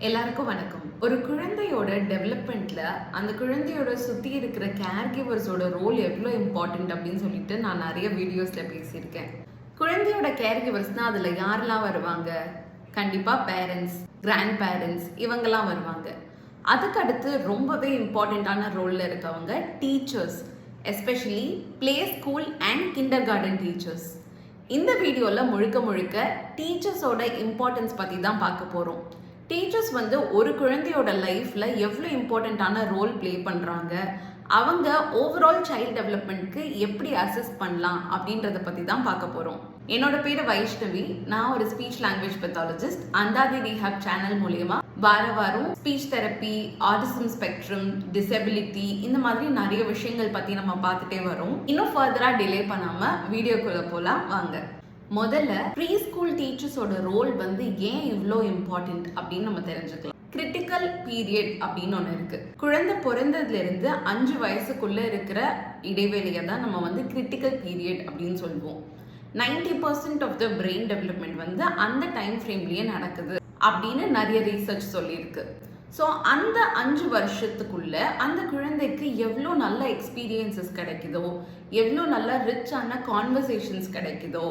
எல்லாருக்கும் வணக்கம். ஒரு குழந்தையோட டெவலப்மெண்ட்ல அந்த குழந்தையோட சுத்தி இருக்கிற கேர் கிவர்ஸோட ரோல் எவ்வளோ இம்பார்ட்டன்ட் அப்படின்னு சொல்லிட்டு நான் நிறைய வீடியோஸ்ல பேசியிருக்கேன். குழந்தையோட கேர் கிவர்ஸ்னா அதுல யாரெல்லாம் வருவாங்க? கண்டிப்பா பேரண்ட்ஸ், கிராண்ட் பேரண்ட்ஸ் இவங்கெல்லாம் வருவாங்க. அதுக்கு அடுத்து ரொம்பவே இம்பார்ட்டண்ட்டான ரோல்ல இருக்கவங்க teachers, especially play school and kinder garden teachers. இந்த வீடியோவில் முழுக்க டீச்சர்ஸோட இம்பார்ட்டன்ஸ் பற்றி தான் பார்க்க போகிறோம். டீச்சர்ஸ் ஒரு குழந்தையோட லைஃப்பில் எவ்வளோ இம்பார்ட்டண்ட்டான ரோல் ப்ளே பண்ணுறாங்க, அவங்க ஓவரால் சைல்ட் டெவலப்மெண்ட்க்கு எப்படி அசஸ் பண்ணலாம் அப்படின்றத பற்றி தான் பார்க்க போகிறோம். என்னோட பேர் வைஷ்ணவி. நான் ஒரு ஸ்பீச் லாங்குவேஜ் பெத்தாலஜிஸ்ட். அந்தாதி ரீஹாப் சேனல் மூலயமா வாரம் speech therapy, autism spectrum, disability இந்த மாதிரி நிறைய விஷயங்கள் பற்றி நம்ம பார்த்துட்டே வரோம். இன்னும் ஃபர்தராக டிலே பண்ணாமல் வீடியோக்குள்ளே போகலாம் வாங்க. முதல்ல ப்ரீ ஸ்கூல் டீச்சர்ஸோட ரோல் ஏன் இவ்வளோ இம்பார்ட்டன்ட் அப்படின்னு நம்ம தெரிஞ்சுக்கலாம். கிரிட்டிக்கல் பீரியட் அப்படின்னு ஒன்று இருக்கு. குழந்தை பிறந்ததுல இருந்து 5 வயசுக்குள்ள இருக்கிற இடைவெளியை தான் நம்ம கிரிட்டிக்கல் பீரியட் அப்படின்னு சொல்லுவோம். 90% ஆஃப் த பிரெயின் டெவலப்மெண்ட் அந்த டைம் ஃப்ரேம்லயே நடக்குது அப்படின்னு நிறைய ரீசர்ச் சொல்லியிருக்கு. ஸோ அந்த 5 வருஷத்துக்குள்ள அந்த குழந்தைக்கு எவ்வளோ நல்ல எக்ஸ்பீரியன்சஸ் கிடைக்குதோ, எவ்வளோ நல்ல ரிச்சான கான்வர்சேஷன்ஸ் கிடைக்குதோ,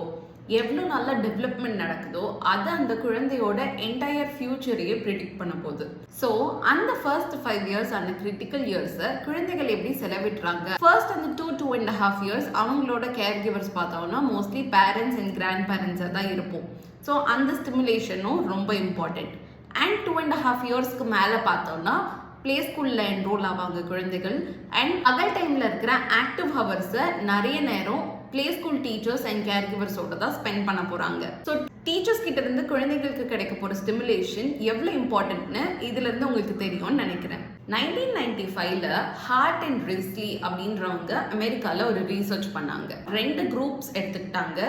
எவ்வளோ நல்ல டெவலப்மெண்ட் நடக்குதோ அது அந்த குழந்தையோட என்டையர் ஃபியூச்சரையே ப்ரிடிக்ட் பண்ண போகுது. ஸோ அந்த ஃபர்ஸ்ட் 5 இயர்ஸ் அந்த கிரிட்டிக்கல் இயர்ஸை குழந்தைகள் எப்படி செலவிடுறாங்க? ஃபர்ஸ்ட் அந்த 2.5 இயர்ஸ் அவங்களோட கேர் கிவர்ஸ் பார்த்தோம்னா மோஸ்ட்லி பேரண்ட்ஸ் அண்ட் கிராண்ட் பேரண்ட்ஸாக தான் இருப்போம். ஸோ அந்த ஸ்டிமுலேஷனும் ரொம்ப இம்பார்ட்டன்ட். அண்ட் 2.5 இயர்ஸ்க்கு மேலே பார்த்தோம்னா பிளே ஸ்கூலில் என்ரோல் ஆவாங்க குழந்தைகள். அண்ட் அதர் டைமில் இருக்கிற ஆக்டிவ் ஹவர்ஸை நிறைய நேரம் play school teachers and care கிவர்ஸோட தான் ஸ்பெண்ட் பண்ண போகிறாங்க. ஸோ டீச்சர்ஸ் கிட்ட இருந்து குழந்தைகளுக்கு கிடைக்க போகிற ஸ்டிமுலேஷன் எவ்வளோ இம்பார்ட்டன்ட்னு இதுலேருந்து உங்களுக்கு தெரியும்னு நினைக்கிறேன். 1995ல் ஹார்ட் அண்ட் ரிஸ்லி அப்படின்றவங்க அமெரிக்காவில் ஒரு ரீசர்ச் பண்ணாங்க. 2 குரூப்ஸ் எடுத்துக்கிட்டாங்க.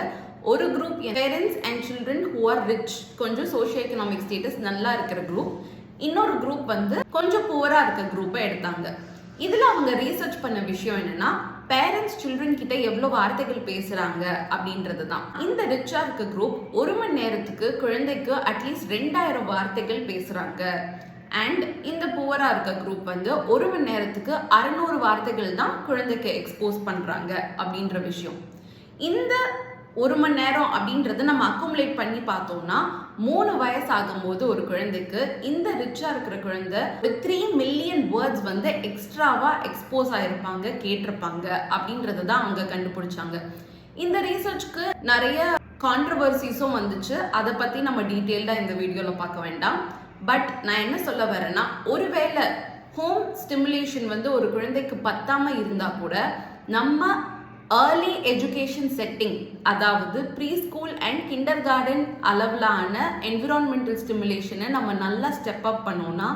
ஒரு group parents and children who are rich, கொஞ்சம் சோஷியோ எக்கனாமிக் ஸ்டேட்டஸ் நல்லா இருக்கிற குரூப். இன்னொரு குரூப் கொஞ்சம் புவரா இருக்க குரூப்பை எடுத்தாங்க. இதுல அவங்க ரீசர்ச் பண்ண விஷயம் என்னன்னா, பேரண்ட்ஸ் சில்ட்ரன் கிட்ட எவ்வளவு வார்த்தைகள் பேசுறாங்க அப்படின்றது தான். இந்த ரிச்சா இருக்க குரூப் 1 மணி நேரத்துக்கு குழந்தைக்கு அட்லீஸ்ட் 2000 வார்த்தைகள் பேசுறாங்க. அண்ட் இந்த புவரா இருக்க குரூப் 1 மணி நேரத்துக்கு 600 வார்த்தைகள் தான் குழந்தைக்கு எக்ஸ்போஸ் பண்றாங்க அப்படின்ற விஷயம். இந்த 1 மணி நேரம் அப்படின்றத நம்ம அக்குமுலேட் பண்ணி பார்த்தோம்னா 3 வயசு ஆகும்போது ஒரு குழந்தைக்கு இந்த ரிச்சா இருக்கிற குழந்தை 3 மில்லியன் வேர்ட்ஸ் எக்ஸ்ட்ராவா எக்ஸ்போஸ் ஆயிருப்பாங்க, கேட்டிருப்பாங்க அப்படின்றத தான் அவங்க கண்டுபிடிச்சாங்க. இந்த ரீசர்ச்க்கு நிறைய கான்ட்ரவர்சிஸும் வந்துச்சு. அதை பத்தி நம்ம டீட்டெயில்டா இந்த வீடியோல பார்க்க வேண்டாம். பட் நான் என்ன சொல்ல வரேன்னா, ஒருவேளை ஹோம் ஸ்டிமுலேஷன் ஒரு குழந்தைக்கு பத்தாம இருந்தா கூட நம்ம ஏர்லி எஜுகேஷன் செட்டிங், அதாவது pre school and kindergarten அளவிலான என்விரான்மெண்டல் ஸ்டிமுலேஷனை நம்ம நல்லா ஸ்டெப் அப் பண்ணோம்னா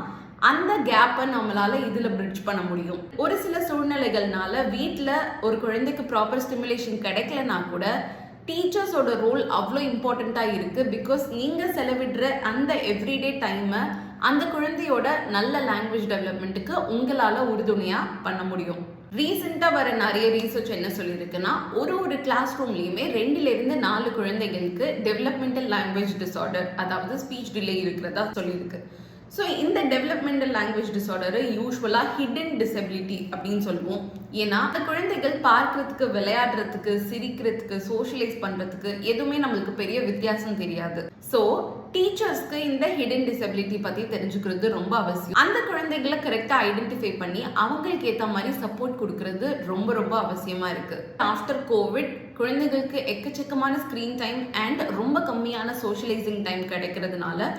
அந்த கேப்பை நம்மளால இதில் பிரிட்ஜ் பண்ண முடியும். ஒரு சில சூழ்நிலைகள்னால வீட்டில் ஒரு குழந்தைக்கு ப்ராப்பர் ஸ்டிமுலேஷன் கிடைக்கலனா கூட டீச்சர்ஸோட ரோல் அவ்வளோ இம்பார்ட்டண்ட்டாக இருக்குது. பிகாஸ் நீங்கள் செலவிடுற அந்த எவ்ரிடே டைமை அந்த குழந்தையோட நல்ல லாங்குவேஜ் டெவலப்மெண்ட்டுக்கு உங்களால் உறுதுணையாக பண்ண முடியும். ரீசெண்டாக வர நிறைய ரீசர்ச் என்ன சொல்லியிருக்குன்னா, ஒரு கிளாஸ் ரூம்லேயுமே 2 to 4 குழந்தைகளுக்கு டெவலப்மெண்டல் லாங்குவேஜ் டிஸார்டர், அதாவது ஸ்பீச் டிலே இருக்கிறதா சொல்லியிருக்கு. ஸோ இந்த டெவலப்மெண்டல் லாங்குவேஜ் டிஸார்டரை யூஸ்வலாக ஹிடன் டிசபிலிட்டி அப்படின்னு சொல்லுவோம். ஏன்னா அந்த குழந்தைகள் பார்க்கறதுக்கு, விளையாடுறதுக்கு, சிரிக்கிறதுக்கு, சோஷியலைஸ் பண்ணுறதுக்கு எதுவுமே நம்மளுக்கு பெரிய வித்தியாசம் தெரியாது. ஸோ டீச்சர்ஸ்க்கு இந்த ஹிடன் டிசபிலிட்டி பற்றி தெரிஞ்சுக்கிறது ரொம்ப அவசியம். அந்த குழந்தைகளை கரெக்டாக ஐடென்டிஃபை பண்ணி அவங்களுக்கு ஏற்ற மாதிரி சப்போர்ட் கொடுக்கறது ரொம்ப அவசியமாக இருக்குது. ஆஃப்டர் கோவிட் குழந்தைகளுக்கு எக்கச்சக்கமான ஸ்க்ரீன் டைம் அண்ட் ரொம்ப கம்மியான சோஷியலைசிங் டைம் கிடைக்கிறதுனால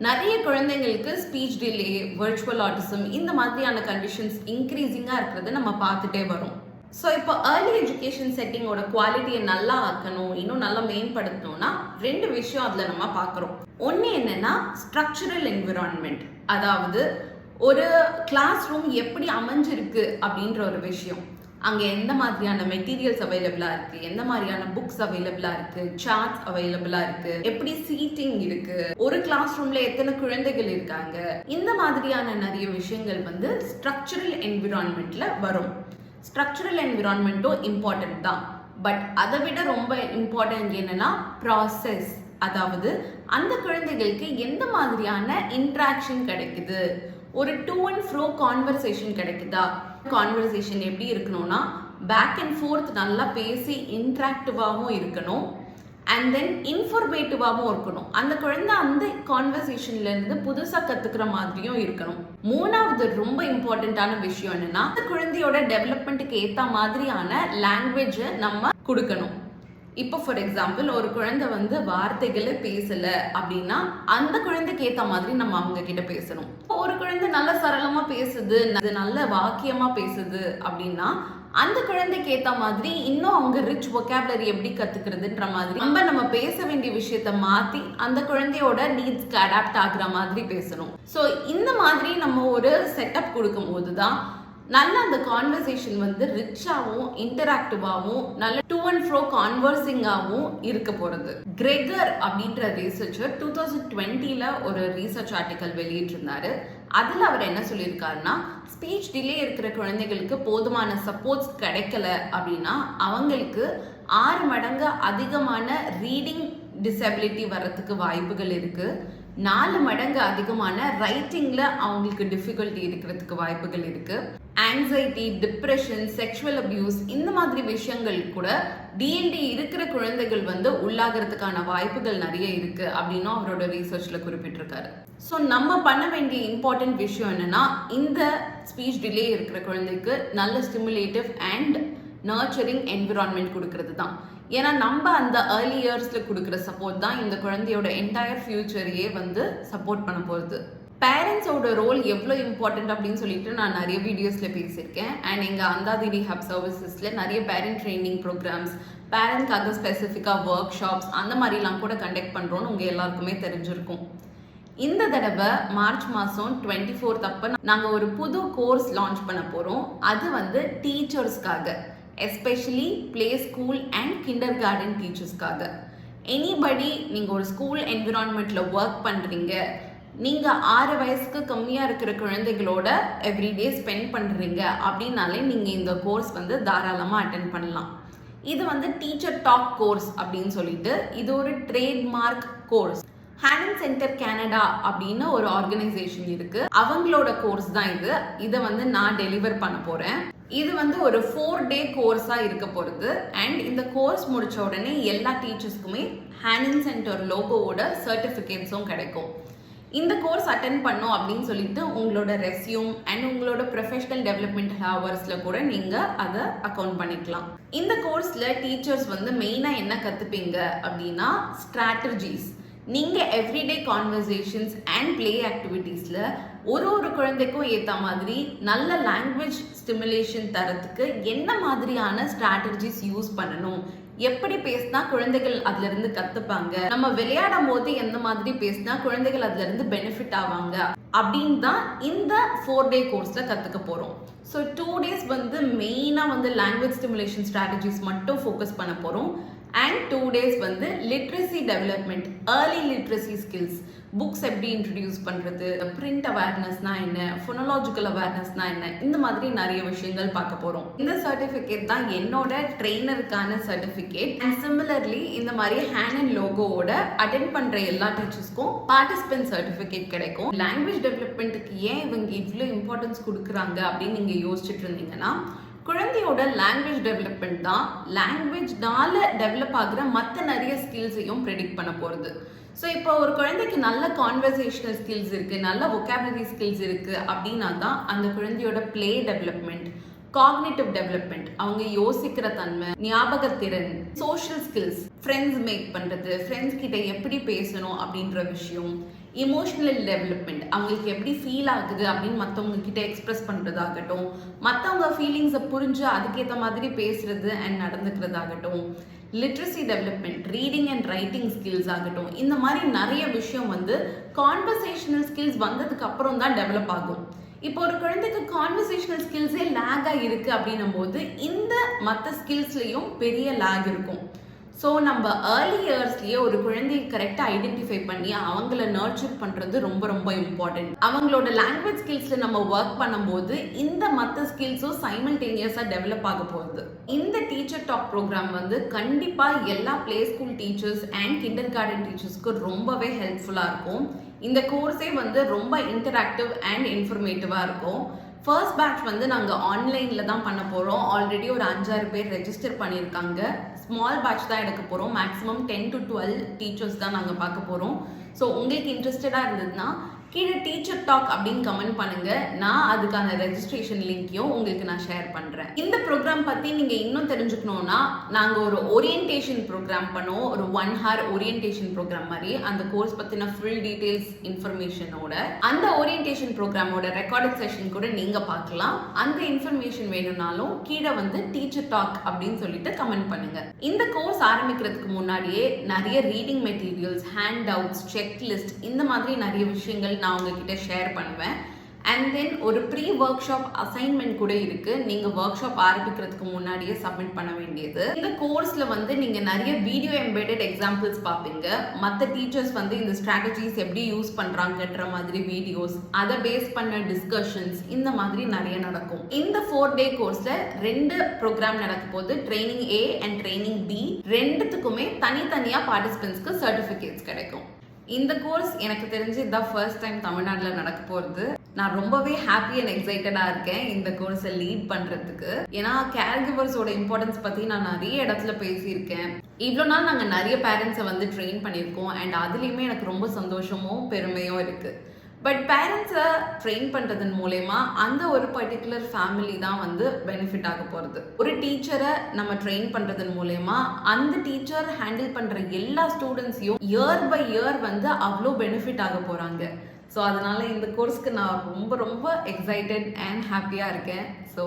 நிறைய குழந்தைங்களுக்கு ஸ்பீச் டிலே, வர்ச்சுவல் ஆட்டிசம் இந்த மாதிரியான கண்டிஷன்ஸ் இன்க்ரீஸிங்காக இருக்கிறத நம்ம பார்த்துட்டே வரோம். ஸோ இப்போ ஏர்லி எஜுகேஷன் செட்டிங்கோட குவாலிட்டியை நல்லா ஆக்கணும், இன்னும் நல்லா மேம்படுத்தணும்னா 2 விஷயம் அதில் நம்ம பார்க்குறோம். ஒன்று என்னன்னா ஸ்ட்ரக்சரல் என்விரான்மெண்ட், அதாவது ஒரு கிளாஸ் ரூம் எப்படி அமைஞ்சிருக்கு அப்படின்ற ஒரு விஷயம். அங்கே எந்த மாதிரியான மெட்டீரியல்ஸ் அவைலபிளாக இருக்குது, எந்த மாதிரியான புக்ஸ் அவைலபிளாக இருக்குது, சார்ட்ஸ் அவைலபிளாக இருக்குது, எப்படி சீட்டிங் இருக்குது, ஒரு கிளாஸ் ரூம்ல எத்தனை குழந்தைகள் இருக்காங்க, இந்த மாதிரியான நிறைய விஷயங்கள் ஸ்ட்ரக்சரல் என்விரான்மெண்ட்ல வரும். ஸ்ட்ரக்சரல் என்விரான்மெண்ட்டும் இம்பார்ட்டன்ட் தான். பட் அதை விட ரொம்ப இம்பார்ட்டன்ட் என்னன்னா ப்ராசஸ், அதாவது அந்த குழந்தைகளுக்கு எந்த மாதிரியான இன்ட்ராக்ஷன் கிடைக்குது, ஒரு டு அண்ட் ஃப்ரோ கான்வர்சேஷன் கிடைக்குதா. கான்வர்சேஷன் எப்படி இருக்கணும்னா பேக் அண்ட் ஃபோர்த் நல்லா பேசி இன்ட்ராக்டிவாகவும் இருக்கணும், அண்ட் தென் இன்ஃபர்மேட்டிவாகவும் இருக்கணும். அந்த குழந்தை அந்த கான்வர்சேஷன்ல இருந்து புதுசாக கத்துக்கிற மாதிரியும் இருக்கணும். மூணாவது ரொம்ப இம்பார்ட்டண்ட்டான விஷயம் என்னன்னா, அந்த குழந்தையோட டெவலப்மெண்ட்டுக்கு ஏற்ற மாதிரியான லாங்குவேஜை நம்ம கொடுக்கணும். இப்போ ஃபார் எக்ஸாம்பிள் ஒரு குழந்தை வார்த்தைகளை பேசல அப்படின்னா அந்த குழந்தைக்கு ஏற்ற மாதிரி நம்ம அவங்க கிட்ட பேசணும். ஒரு குழந்தை நல்ல சரளமா பேசுது, நல்ல வாக்கியமா பேசுது அப்படின்னா அந்த குழந்தைக்கு ஏற்ற மாதிரி இன்னும் அவங்க ரிச் வொக்காபுலரி எப்படி கத்துக்கிறதுன்ற மாதிரி நம்ம பேச வேண்டிய விஷயத்த மாத்தி அந்த குழந்தையோட நீட்ஸ்க்கு அடாப்ட் ஆகுற மாதிரி பேசணும். ஸோ இந்த மாதிரி நம்ம ஒரு செட்டப் கொடுக்கும் போதுதான் நல்ல அந்த கான்வர்சேஷன் ரிச்சாகவும் இன்டராக்டிவாகவும் நல்ல டு அண்ட் ஃப்ரோ கான்வர்சிங்காகவும் இருக்க போறது. கிரெகர் அப்படின்ற ரிசர்ச்சர் 2020ல ஒரு ரிசர்ச் ஆர்டிக்கல் வெளியிட்டிருந்தாரு. அதுல அவர் என்ன சொல்லியிருக்காருன்னா, ஸ்பீச் டிலே இருக்கிற குழந்தைகளுக்கு போதுமான சப்போர்ட்ஸ் கிடைக்கல அப்படின்னா அவங்களுக்கு 6 மடங்கு அதிகமான ரீடிங் டிசபிலிட்டி வர்றதுக்கு வாய்ப்புகள் இருக்கு, 4 மடங்கு அதிகமான ரைட்டிங்ல அவங்களுக்கு டிஃபிகல்ட்டி இருக்கிறதுக்கு வாய்ப்புகள் இருக்கு, ஆங்ஸைட்டி, டிப்ரெஷன், செக்ஷுவல் அபியூஸ் இந்த மாதிரி விஷயங்கள் கூட டிஎன்டி இருக்கிற குழந்தைகள் உள்ளாகிறதுக்கான வாய்ப்புகள் நிறைய இருக்கு அப்படின்னு அவரோட ரிசர்ச்ல குறிப்பிட்டிருக்காரு. ஸோ நம்ம பண்ண வேண்டிய இம்பார்ட்டன்ட் விஷயம் என்னன்னா, இந்த ஸ்பீச் டிலே இருக்கிற குழந்தைக்கு நல்ல ஸ்டிமுலேட்டிவ் அண்ட் நர்ச்சரிங் என்விரான்மெண்ட் கொடுக்கறது தான். ஏன்னா நம்ம அந்த ஏர்லி இயர்ஸ்ல கொடுக்குற சப்போர்ட் தான் இந்த குழந்தையோட என்டையர் ஃபியூச்சரையே சப்போர்ட் பண்ண போகுது. பேரண்ட்ஸோட ரோல் எவ்வளோ இம்பார்ட்டன்ட் அப்படின்னு சொல்லிட்டு நான் நிறைய வீடியோஸ்ல பேசியிருக்கேன். அண்ட் எங்கள் அந்தாதி ரீஹாப் சர்வீசஸ்ல நிறைய பேரண்ட் ட்ரைனிங் ப்ரோக்ராம்ஸ், பேரண்ட்காக ஸ்பெசிஃபிக்காக ஒர்க் ஷாப்ஸ் அந்த மாதிரிலாம் கூட கண்டக்ட் பண்ணுறோன்னு உங்கள் எல்லாருக்குமே தெரிஞ்சிருக்கும். இந்த தடவை மார்ச் மாதம் 24 அப்போ நாங்கள் ஒரு புது கோர்ஸ் லான்ச் பண்ண போகிறோம். அது டீச்சர்ஸ்க்காக, especially play school and kindergarten டீச்சர்ஸ்க்காக. எனிபடி நீங்கள் ஒரு ஸ்கூல் என்விரான்மெண்ட்ல ஒர்க் பண்ணுறீங்க, நீங்கள் 6 வயசுக்கு கம்மியாக இருக்கிற குழந்தைகளோட எவ்ரிடே ஸ்பெண்ட் பண்ணுறீங்க அப்படின்னாலே நீங்கள் இந்த கோர்ஸ் தாராளமாக அட்டென்ட் பண்ணலாம். இது டீச்சர் டாக் கோர்ஸ் அப்படின்னு சொல்லிட்டு இது ஒரு ட்ரேட்மார்க் கோர்ஸ். ஹேனன் சென்டர் கனடா அப்படின்னு ஒரு ஆர்கனைசேஷன் இருக்கு, அவங்களோட கோர்ஸ் தான் இது. இதை நான் டெலிவர் பண்ண போறேன். இது ஒரு 4-day கோர்ஸா இருக்க போறது. அண்ட் இந்த கோர்ஸ் முடிச்ச உடனே எல்லா டீச்சர்ஸ்க்குமே ஹேனன் சென்டர் லோகோவோட சர்டிஃபிகேட்ஸும் கிடைக்கும். இந்த கோர்ஸ் அட்டென்ட் பண்ணோம் அப்படின்னு சொல்லிட்டு உங்களோட ரெஸ்யூம் அண்ட் உங்களோட ப்ரொஃபஷனல் டெவலப்மெண்ட் ஹவர்ஸ்ல கூட நீங்க அதை அக்கௌண்ட் பண்ணிக்கலாம். இந்த கோர்ஸ்ல டீச்சர்ஸ் மெயினா என்ன கத்துப்பீங்க அப்படின்னா, ஸ்ட்ராட்டஜிஸ். நீங்க எவ்ரிடே கான்வர்சேஷன்ஸ் அண்ட் பிளே ஆக்டிவிட்டீஸ்ல ஒரு குழந்தைக்கும் ஏற்ற மாதிரி நல்ல லாங்குவேஜ் ஸ்டிமுலேஷன் தரத்துக்கு என்ன மாதிரியான ஸ்ட்ராட்டஜிஸ் யூஸ் பண்ணணும், எப்படி பேசினா குழந்தைகள் அதுல இருந்து கத்துப்பாங்க, நம்ம விளையாடும் போது எந்த மாதிரி பேசினா குழந்தைகள் அதுல இருந்து பெனிஃபிட் ஆவாங்க அப்படின்னு தான் இந்த 4-day கோர்ஸ்ல கத்துக்க போறோம். ஸோ 2 days மெயினா லாங்குவேஜ் ஸ்டிமுலேஷன் ஸ்ட்ராட்டஜிஸ் மட்டும் ஃபோக்கஸ் பண்ண போறோம். And 2 days literacy development, early literacy skills, books எப்படி இன்ட்ரடியூஸ் பண்றது, பிரிண்ட் அவேர்னஸ்னா என்ன, ஃபோனலாஜிக்கல் அவேர்னஸ்னா என்ன, இந்த மாதிரி நிறைய விஷயங்கள் பார்க்க போறோம். இந்த சர்டிஃபிகேட் தான் என்னோட ட்ரெயினருக்கான சர்டிஃபிகேட். அண்ட் சிமிலர்லி இந்த மாதிரி ஹேனன் லோகோவோட அட்டென்ட் பண்ற எல்லா டீச்சர்ஸ்க்கும் பார்ட்டிசிபென்ட் சர்டிஃபிகேட் கிடைக்கும். லாங்குவேஜ் டெவலப்மெண்ட்டுக்கு ஏன் இவங்க இவ்வளோ இம்பார்ட்டன்ஸ் கொடுக்குறாங்க அப்படின்னு நீங்க யோசிச்சுட்டு இருந்தீங்கன்னா, குழந்தையோட லாங்குவேஜ் டெவலப்மெண்ட் தான் லாங்குவேஜ்னால டெவலப் ஆகுற மற்ற நிறைய ஸ்கில்ஸையும் ப்ரெடிக்ட் பண்ண போகிறது. ஸோ இப்போ ஒரு குழந்தைக்கு நல்ல கான்வர்சேஷனல் ஸ்கில்ஸ் இருக்குது, நல்ல வொக்காபுலரி ஸ்கில்ஸ் இருக்குது அப்படின்னா தான் அந்த குழந்தையோட பிளே டெவலப்மெண்ட், காக்னிட்டிவ் டெவலப்மெண்ட், அவங்க யோசிக்கிற தன்மை, ஞாபகத்திறன், சோஷியல் ஸ்கில்ஸ், ஃப்ரெண்ட்ஸ் மேக் பண்ணுறது, ஃப்ரெண்ட்ஸ் கிட்ட எப்படி பேசணும் அப்படின்ற விஷயம், இமோஷனல் டெவலப்மெண்ட், அவங்களுக்கு எப்படி ஃபீல் ஆகுது அப்படின்னு மற்றவங்க கிட்ட எக்ஸ்பிரஸ் பண்ணுறதாகட்டும், மற்றவங்க ஃபீலிங்ஸை புரிஞ்சு அதுக்கேற்ற மாதிரி பேசுறது அண்ட் நடந்துக்கிறதாகட்டும், literacy development, reading and writing skills ஆகட்டும், இந்த மாதிரி நிறைய விஷயம் கான்வர்சேஷனல் ஸ்கில்ஸ் வந்ததுக்கு அப்புறம் தான் டெவலப் ஆகும். இப்போ ஒரு குழந்தைக்கு கான்வர்சேஷனல் ஸ்கில்ஸே லேகாக இருக்குது அப்படின்னும் போது இந்த மற்ற ஸ்கில்ஸ்லையும் பெரிய லேக் இருக்கும். ஸோ நம்ம ஏர்லி இயர்ஸ்லேயே ஒரு குழந்தையை கரெக்டாக ஐடென்டிஃபை பண்ணி அவங்கள நர்ச்சர் பண்ணுறது ரொம்ப ரொம்ப இம்பார்ட்டன்ட். அவங்களோட லாங்குவேஜ் ஸ்கில்ஸில் நம்ம ஒர்க் பண்ணும்போது இந்த மற்ற ஸ்கில்ஸும் சைமல்டேனியஸாக டெவலப் ஆக போகுது. இந்த டீச்சர் டாக் ப்ரோக்ராம் வந்து கண்டிப்பாக எல்லா play school teachers and kindergarten டீச்சர்ஸ்க்கு ரொம்பவே ஹெல்ப்ஃபுல்லாக இருக்கும். இந்த கோர்ஸே வந்து ரொம்ப இன்டராக்டிவ் அண்ட் இன்ஃபர்மேட்டிவாக இருக்கும். ஃபர்ஸ்ட் பேட்ச் வந்து நாங்கள் ஆன்லைனில் தான் பண்ண போகிறோம். ஆல்ரெடி ஒரு 5-6 பேர் ரெஜிஸ்டர் பண்ணியிருக்காங்க. ஸ்மால் பேட்ச் தான் எடுக்க போகிறோம். மேக்ஸிமம் 10 to 12 டீச்சர்ஸ் தான் நாங்கள் பார்க்க போகிறோம். ஸோ உங்களுக்கு இன்ட்ரெஸ்டடாக இருந்ததுன்னா கீழே டீச்சர் டாக் அப்படின்னு கமெண்ட் பண்ணுங்க. நான் அதுக்கான ரெஜிஸ்ட்ரேஷன் லிங்க்கையும் உங்களுக்கு நான் ஷேர் பண்றேன். இந்த ப்ரோக்ராம் பத்தி நீங்க இன்னும் தெரிஞ்சுக்கணும்னா நாங்க ஒரு ஓரியன்டேஷன் ப்ரோக்ராம் பண்ணுவோம். ஒரு 1 hour ஓரியன்டேஷன் ப்ரோக்ராம் மாதிரி அந்த கோர்ஸ் பத்தின ஃபுல் டீடைல்ஸ் இன்ஃபர்மேஷனோட அந்த ஓரியன்டேஷன் ப்ரோக்ராமோட ரெக்கார்டட் செஷன் கூட நீங்க பார்க்கலாம். அந்த இன்ஃபர்மேஷன் வேணும்னாலும் கீழே வந்து டீச்சர் டாக் அப்படின்னு சொல்லிட்டு கமெண்ட் பண்ணுங்க. இந்த கோர்ஸ் ஆரம்பிக்கிறதுக்கு முன்னாடியே நிறைய reading materials, hand outs, checklist இந்த மாதிரி நிறைய விஷயங்கள் நான் உங்ககிட்ட ஷேர் பண்ணுவேன். அண்ட் தென் ஒரு ப்ரீ ஒர்க் ஷாப் அசைன்மெண்ட் கூட இருக்கு. நீங்க ஒர்க் ஷாப் ஆரம்பிக்கிறதுக்கு முன்னாடியே சப்மிட் பண்ண வேண்டியது. இந்த கோர்ஸ்ல வந்து நீங்க நிறைய வீடியோ எம்பெடட் எக்ஸாம்பிள்ஸ் பார்ப்பீங்க. மற்ற டீச்சர்ஸ் வந்து இந்த ஸ்ட்ராட்டஜிஸ் எப்படி யூஸ் பண்றாங்கன்ற மாதிரி வீடியோஸ், அதை பேஸ் பண்ண டிஸ்கஷன்ஸ் இந்த மாதிரி நிறைய நடக்கும். இந்த 4-day கோர்ஸ்ல 2 ப்ரோக்ராம் நடக்க போது. Training A and training B ரெண்டுத்துக்குமே தனித்தனியா பார்ட்டிசிபென்ட்ஸ்க்கு சர்டிஃபிகேட்ஸ் கிடைக்கும். இந்த கோர்ஸ் எனக்கு தெரிஞ்சு இதான் ஃபர்ஸ்ட் டைம் தமிழ்நாட்டில் நடக்க போகிறது. நான் ரொம்பவே ஹாப்பி அண்ட் எக்ஸைட்டடாக இருக்கேன் இந்த கோர்ஸை லீட் பண்ணுறதுக்கு. ஏன்னா கேர் கிவர்ஸோட இம்பார்ட்டன்ஸ் பற்றி நான் நிறைய இடத்துல பேசியிருக்கேன். இவ்வளோ நாள் நாங்கள் நிறைய பேரண்ட்ஸை வந்து ட்ரெயின் பண்ணியிருக்கோம். அண்ட் அதுலேயுமே எனக்கு ரொம்ப சந்தோஷமும் பெருமையும் இருக்குது. பட் பேரண்ட்ஸை ட்ரெயின் பண்ணுறதன் மூலயமா அந்த ஒரு பர்டிகுலர் ஃபேமிலி தான் வந்து பெனிஃபிட் ஆக போகிறது. ஒரு டீச்சரை நம்ம ட்ரெயின் பண்ணுறதன் மூலயமா அந்த டீச்சர் ஹேண்டில் பண்ணுற எல்லா ஸ்டூடெண்ட்ஸையும் இயர் பை இயர் வந்து அவ்வளோ பெனிஃபிட் ஆக போகிறாங்க. ஸோ அதனால இந்த கோர்ஸ்க்கு நான் ரொம்ப ரொம்ப எக்ஸைட்டட் அண்ட் ஹாப்பியாக இருக்கேன். ஸோ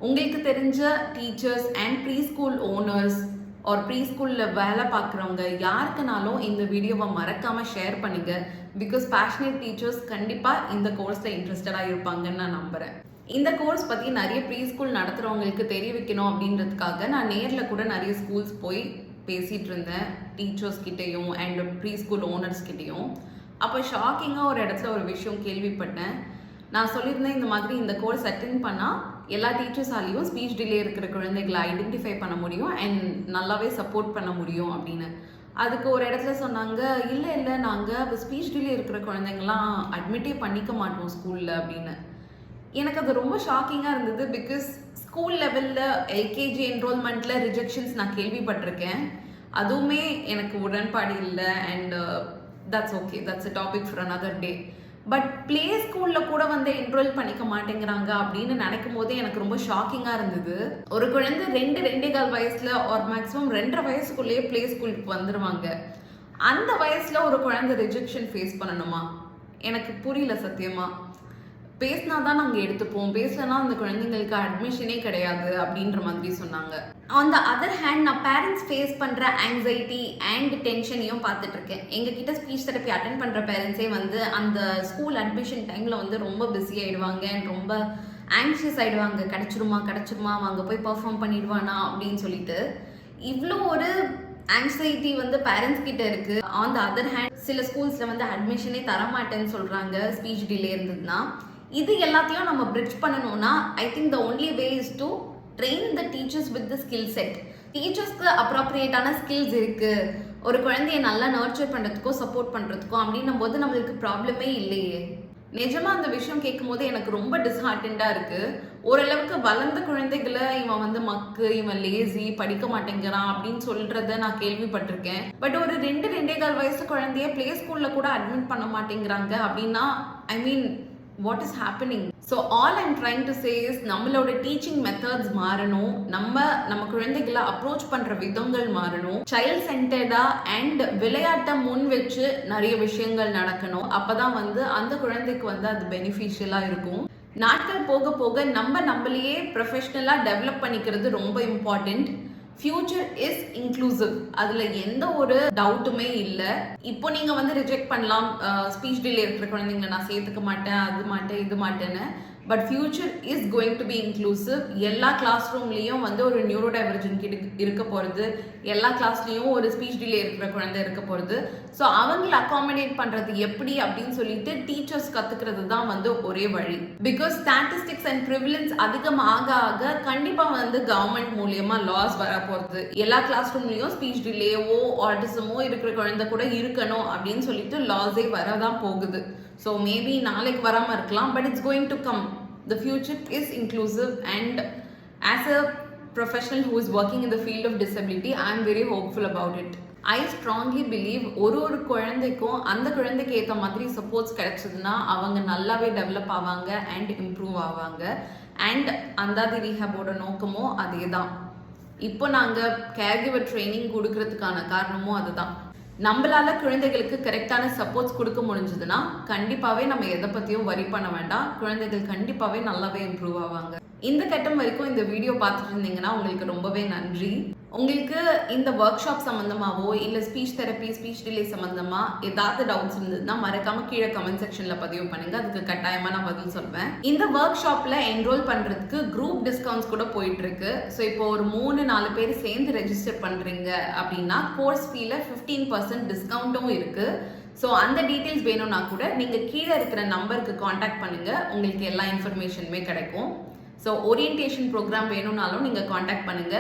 உங்களுக்கு தெரிஞ்ச teachers and pre school owners ஒரு ப்ரீ ஸ்கூலில் வேலை பார்க்குறவங்க யாருக்குனாலும் இந்த வீடியோவை மறக்காமல் ஷேர் பண்ணுங்க. பிகாஸ் பேஷனேட் டீச்சர்ஸ் கண்டிப்பாக இந்த கோர்ஸில் இன்ட்ரெஸ்டடாக இருப்பாங்கன்னு நான் நம்புகிறேன். இந்த கோர்ஸ் பற்றி நிறைய ப்ரீ ஸ்கூல் நடத்துகிறவங்களுக்கு தெரிய வைக்கணும் அப்படின்றதுக்காக நான் நேரில் கூட நிறைய ஸ்கூல்ஸ் போய் பேசிகிட்டு இருந்தேன், டீச்சர்ஸ் கிட்டேயும் அண்ட் ப்ரீ ஸ்கூல் ஓனர்ஸ் கிட்டேயும். அப்போ ஷாக்கிங்காக ஒரு இடத்துல ஒரு விஷயம் கேள்விப்பட்டேன். நான் சொல்லியிருந்தேன் இந்த மாதிரி இந்த கோர்ஸ் அட்டென்ட் பண்ணால் எல்லா டீச்சர்ஸாலையும் ஸ்பீச் டிலே இருக்கிற குழந்தைகளை ஐடென்டிஃபை பண்ண முடியும் அண்ட் நல்லாவே சப்போர்ட் பண்ண முடியும் அப்படின்னு. அதுக்கு ஒரு இடத்துல சொன்னாங்க, இல்லை நாங்கள் ஸ்பீச் டிலே இருக்கிற குழந்தைங்களாம் அட்மிட்டே பண்ணிக்க மாட்டோம் ஸ்கூலில் அப்படின்னு. எனக்கு அது ரொம்ப ஷாக்கிங்காக இருந்தது. பிகாஸ் ஸ்கூல் லெவலில் எல்கேஜி என்ரோல்மெண்ட்டில் ரிஜெக்ஷன்ஸ் நான் கேள்விப்பட்டிருக்கேன். அதுவுமே எனக்கு உடன்பாடு இல்லை. And that's okay, that's a topic for another day. But play ஸ்கூலில் கூட வந்து என்ரோல் பண்ணிக்க மாட்டேங்கிறாங்க அப்படின்னு நினைக்கும் போதே எனக்கு ரொம்ப ஷாக்கிங்காக இருந்தது. ஒரு குழந்தை 2-2.25 வயசில் ஒரு மேக்ஸிமம் 2.5 வயசுக்குள்ளேயே பிளே ஸ்கூலுக்கு வந்துடுவாங்க. அந்த வயசில் ஒரு குழந்தை ரிஜெக்ஷன் ஃபேஸ் பண்ணணுமா? எனக்கு புரியல சத்தியமா. பேசினா தான் நாங்கள் எடுத்துப்போம், பேசலனா அந்த குழந்தைங்களுக்கு அட்மிஷனே கிடையாது அப்படின்ற மாதிரி சொன்னாங்க. ஆன் த அதர் ஹேண்ட் நான் பேரண்ட்ஸ் ஃபேஸ் பண்ணுற ஆங்ஸைட்டி அண்ட் டென்ஷனையும் பார்த்துட்டு இருக்கேன். எங்ககிட்ட ஸ்பீச் தெரப்பி அட்டென்ட் பண்ணுற பேரண்ட்ஸே வந்து அந்த ஸ்கூல் அட்மிஷன் டைமில் வந்து ரொம்ப பிஸி ஆகிடுவாங்க அண்ட் ரொம்ப ஆங்ஷியஸ் ஆகிடுவாங்க. கிடச்சிருமா அங்கே போய் பர்ஃபார்ம் பண்ணிடுவானா அப்படின்னு சொல்லிட்டு இவ்வளோ ஒரு ஆங்ஸைட்டி வந்து பேரண்ட்ஸ் கிட்ட இருக்கு. ஆன் த அதர் ஹேண்ட் சில ஸ்கூல்ஸில் வந்து அட்மிஷனே தரமாட்டேன்னு சொல்கிறாங்க ஸ்பீச் டிலே இருந்ததுன்னா. இது எல்லாத்தையும் நம்ம பிரிட்ஜ் பண்ணணும்னா I think the only way is to train the teachers with the skill set. டீச்சர்ஸ்க்கு அப்ராப்ரியேட்டான ஸ்கில்ஸ் இருக்கு. ஒரு குழந்தைய நல்லா நர்ச்சர் பண்ணுறதுக்கோ சப்போர்ட் பண்ணுறதுக்கோ அப்படின்னும் போது நம்மளுக்கு ப்ராப்ளமே இல்லையே. நிஜமா அந்த விஷயம் கேட்கும் போது எனக்கு ரொம்ப டிஸ்ஹார்ட்டண்டாக இருக்கு. ஓரளவுக்கு வளர்ந்த குழந்தைகளை இவன் வந்து மக்கு, இவன் லேசி, படிக்க மாட்டேங்கிறான் அப்படின்னு சொல்றத நான் கேள்விப்பட்டிருக்கேன். பட் ஒரு 2-2.25 வயசு குழந்தைய பிளே ஸ்கூல்ல கூட அட்மிட் பண்ண மாட்டேங்கிறாங்க அப்படின்னா ஐ மீன் what is happening? So all I'm trying to say is நம்மளோட டீச்சிங் மெத்தட்ஸ் மாறணும். நம்ம குழந்தைகளை அப்ரோச் பண்ற விதங்கள் மாறணும். சைல்ட் சென்டர்டா அண்ட் விளையாட்டை முன் வச்சு நிறைய விஷயங்கள் நடக்கணும். அப்பதான் வந்து அந்த குழந்தைக்கு வந்து அது பெனிஃபிஷியலா இருக்கும். நாட்கள் போக போக நம்மளையே ப்ரொஃபஷனலா டெவலப் பண்ணிக்கிறது ரொம்ப இம்பார்ட்டன்ட். ஃபியூச்சர் இஸ் இன்க்ளூசிவ், அதுல எந்த ஒரு டவுட்டுமே இல்லை. இப்போ நீங்க வந்து ரிஜெக்ட் பண்ணலாம், ஸ்பீச் டிலே இருக்கிற குழந்தைங்களை நான் சேர்த்துக்க மாட்டேன், அது மாட்டேன் இது மாட்டேன்னு. But future is going to be inclusive. எல்லா கிளாஸ் ரூம்லேயும் வந்து ஒரு நியூரோ டைவர்ஜென்ட் இருக்க போகிறது, எல்லா கிளாஸ்லேயும் ஒரு ஸ்பீச் டிலே இருக்கிற குழந்தை இருக்க போகிறது. ஸோ அவங்களை அகாமடேட் பண்ணுறது எப்படி அப்படின்னு சொல்லிட்டு டீச்சர்ஸ் கற்றுக்கிறது தான் வந்து ஒரே வழி. பிகாஸ் ஸ்டாட்டிஸ்டிக்ஸ் அண்ட் ப்ரிவிலன்ஸ் அதிகமாக ஆக கண்டிப்பாக வந்து கவர்மெண்ட் மூலியமாக லாஸ் வர போகிறது. எல்லா கிளாஸ் ரூம்லேயும் ஸ்பீச் டிலேவோ ஆட்டிசமோ இருக்கிற குழந்தை கூட இருக்கணும் அப்படின்னு சொல்லிட்டு லாஸே வரதான் போகுது. ஸோ மேபி நாளைக்கு வராமல் இருக்கலாம், but it's going to come. The future is inclusive, and as a professional who is working in the field of disability, I am very hopeful about it. I strongly believe ஒரு குழந்தைக்கும் அந்த குழந்தைக்கு ஏற்ற மாதிரி supports கிடைச்சதுன்னா அவங்க நல்லாவே develop ஆவாங்க அண்ட் இம்ப்ரூவ் ஆவாங்க. அண்ட் அந்தாதி ரீஹாபோட நோக்கமும் அதே தான். இப்போ நாங்கள் கேர்கிவர் ட்ரைனிங் கொடுக்கறதுக்கான காரணமும் அதுதான். நம்மளால குழந்தைகளுக்கு கரெக்டான சப்போர்ட்ஸ் கொடுக்க முடிஞ்சதுன்னா கண்டிப்பாவே நம்ம எதை பத்தியும் வரி பண்ண வேண்டாம். குழந்தைகள் கண்டிப்பாவே நல்லாவே இம்ப்ரூவ் ஆவாங்க. இந்த கட்டம் வரைக்கும் இந்த வீடியோ பார்த்துட்டு இருந்தீங்கன்னா உங்களுக்கு ரொம்பவே நன்றி. உங்களுக்கு இந்த ஒர்க் ஷாப் சம்மந்தமாவோ இல்லை ஸ்பீச் தெரப்பி, ஸ்பீச் டிலே சம்மந்தமா ஏதாவது டவுட்ஸ் இருந்ததுன்னா மறக்காம கீழே கமெண்ட் செக்ஷன்ல பதிவு பண்ணுங்க. அதுக்கு கட்டாயமா நான் பதில் சொல்வேன். இந்த ஒர்க் ஷாப்ல என்ரோல் பண்றதுக்கு குரூப் டிஸ்கவுண்ட்ஸ் கூட போயிட்டு இருக்கு. ஸோ இப்போ ஒரு 3-4 பேர் சேர்ந்து ரெஜிஸ்டர் பண்றீங்க அப்படின்னா கோர்ஸ் ஃபீல 15% டிஸ்கவுண்ட்டும் இருக்கு. ஸோ அந்த டீட்டெயில்ஸ் வேணும்னா கூட நீங்க கீழே இருக்கிற நம்பருக்கு காண்டாக்ட் பண்ணுங்க, உங்களுக்கு எல்லா இன்ஃபர்மேஷனுமே கிடைக்கும். ஸோ ஓரியன்டேஷன் ப்ரோக்ராம் வேணும்னாலும் நீங்க காண்டாக்ட் பண்ணுங்க.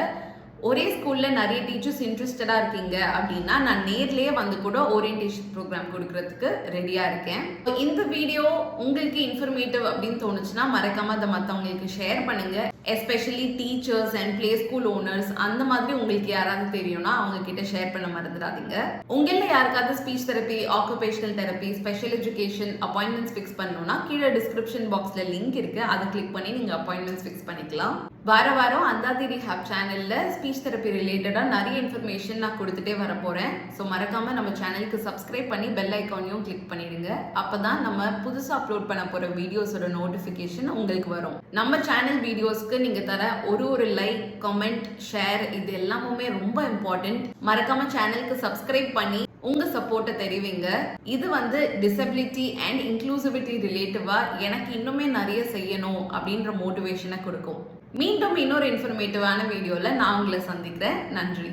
ஒரே ஸ்கூல்ல நிறைய டீச்சர்ஸ் இன்ட்ரெஸ்டடா இருக்கீங்க அப்படின்னா நான் நேர்லயே வந்து கூட ஓரியன்டேஷன் ப்ரோக்ராம் கொடுக்கறதுக்கு ரெடியா இருக்கேன். இந்த வீடியோ உங்களுக்கு இன்ஃபர்மேட்டிவ் அப்படின்னு தோணுச்சுன்னா மறக்காம அதை மற்றவங்களுக்கு ஷேர் பண்ணுங்க. Especially teachers and play school owners அந்த மாதிரி உங்களுக்கு யாராவது தெரியும்னா அவங்க கிட்ட ஷேர் பண்ண மறந்துடாதீங்க. உங்கள யாருக்காவது speech therapy, occupational therapy, special education appointments fix பண்ணணும்னா கீழே டிஸ்கிரிப்ஷன் பாக்ஸ்ல லிங்க் இருக்கு, அதை கிளிக் பண்ணி நீங்க அப்பாயின்மெண்ட்ஸ் ஃபிக்ஸ் பண்ணிக்கலாம். வாரம் அந்தாதி ரீஹாப் சேனல்ல ஸ்பீச் தெரப்பி ரிலேட்டடா நிறைய இன்ஃபர்மேஷன் நான் கொடுத்துட்டே வர போறேன். ஸோ மறக்காம நம்ம சேனலுக்கு சப்ஸ்கிரைப் பண்ணி பெல் ஐக்கானையும் கிளிக் பண்ணிடுங்க. அப்பதான் நம்ம புதுசா அப்லோட் பண்ண போற வீடியோஸோட நோட்டிபிகேஷன் உங்களுக்கு வரும். நம்ம சேனல் வீடியோஸ்க்கு நீங்க தர ஒரு லைக், கமெண்ட், ஷேர் இது எல்லாமே ரொம்ப இம்பார்ட்டன்ட். மறக்காம சேனலுக்கு சப்ஸ்கிரைப் பண்ணி உங்க சப்போர்ட்டை தெரிவிங்க. இது வந்து டிசபிலிட்டி அண்ட் இன்க்ளூசிவிட்டி ரிலேட்டிவா எனக்கு இன்னுமே நிறைய செய்யணும் அப்படின்ற மோட்டிவேஷனை கொடுக்கும். மீண்டும் இன்னொரு இன்ஃபர்மேட்டிவான வீடியோல நான் உங்களை சந்திக்கிறேன். நன்றி.